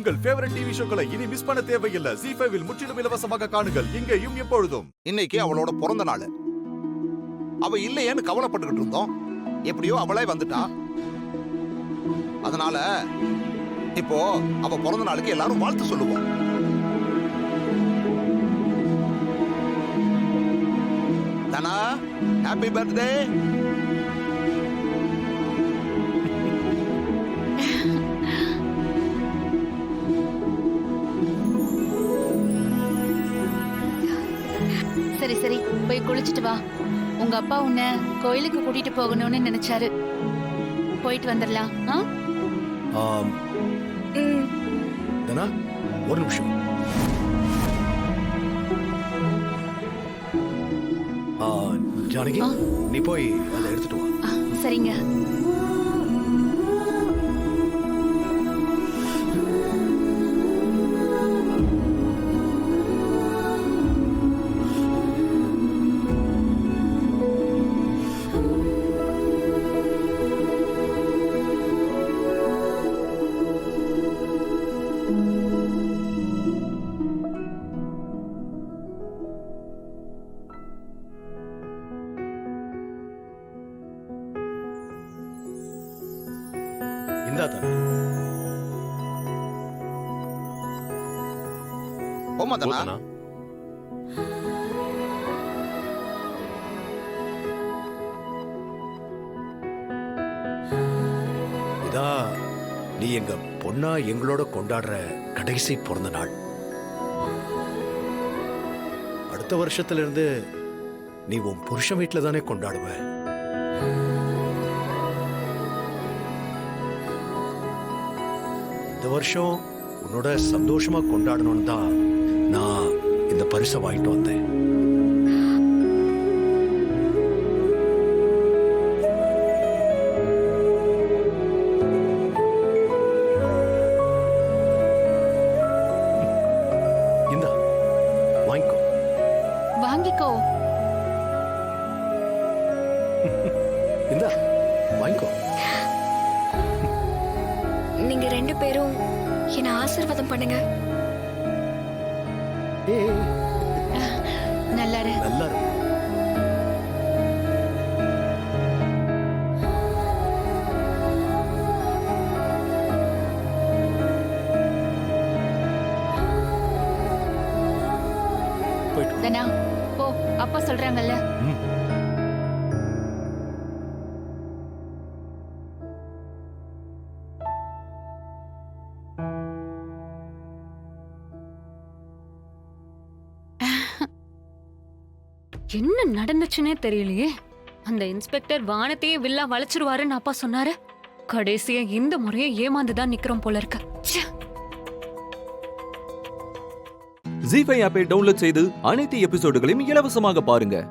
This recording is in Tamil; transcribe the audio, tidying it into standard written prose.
உங்கள் ஃபேவரட் டிவி ஷோக்களை இனி மிஸ் பண்ண தேவையில்லை. ZEE5 இல் முற்றிலும் இலவசமாக காணுங்கள். இங்கேயும் எப்பொழுதும். இன்னைக்கு அவளோட பிறந்த நாள். அவ இல்லையேன்னு கவலைப்பட்டுக்கிட்டு இருந்தோம். எப்படியோ அவளே வந்துட்டா. அதனால இப்போ அவ பிறந்த நாளுக்கு எல்லாரும் வாழ்த்து சொல்லுவோம். தனா, ஹாப்பி பர்த்டே. சரி சரி, போய் குளிச்சுட்டு வா. உங்க அப்பா உன்னை கோயிலுக்கு கூட்டிட்டு போகணும்னு நினைச்சாரு. போயிட்டு வந்துடலாம். தனா, ஒரு நிமிஷம். ஜானகி, நீ போய் அதை எடுத்துட்டு வா. சரிங்க. இந்தா தனா. போமா தனா. தனா, இதா நீ எங்க பொண்ணா எங்களோட கொண்டாடுற கடைசி பிறந்த நாள். அடுத்த வருஷத்துல இருந்து நீ உன் புருஷன் வீட்டுல தானே கொண்டாடுவ. இந்த வருஷம் உன்னோட சந்தோஷமா கொண்டாடணும்னு தான் நான் இந்த பரிசை வாங்கிட்டு வந்தேன். இந்தா, வாங்கிக்கோ. வாங்கிக்கோ. இந்தா, வாங்கிக்கோ. நீங்க ரெண்டு பேரும் என்ன ஆசீர்வாதம் பண்ணுங்க. நல்லா இரு. நல்லா இருக்கு. போயிட்டு வா. தனா, போ. அப்பா சொல்றாங்கல்ல. ம். என்ன நடந்துச்சுன்னே தெரியலையே. அந்த இன்ஸ்பெக்டர் வானத்தையே வில்லா வளைச்சிருவாருன்னு அப்பா சொன்னாரு. கடைசியா இந்த முறையை ஏமாந்துதான் நிக்கிறோம் போல இருக்கு. ZEE5 ஆப்பை டவுன்லோட் செய்து அனைத்து எபிசோடுகளையும் இலவசமாக பாருங்க.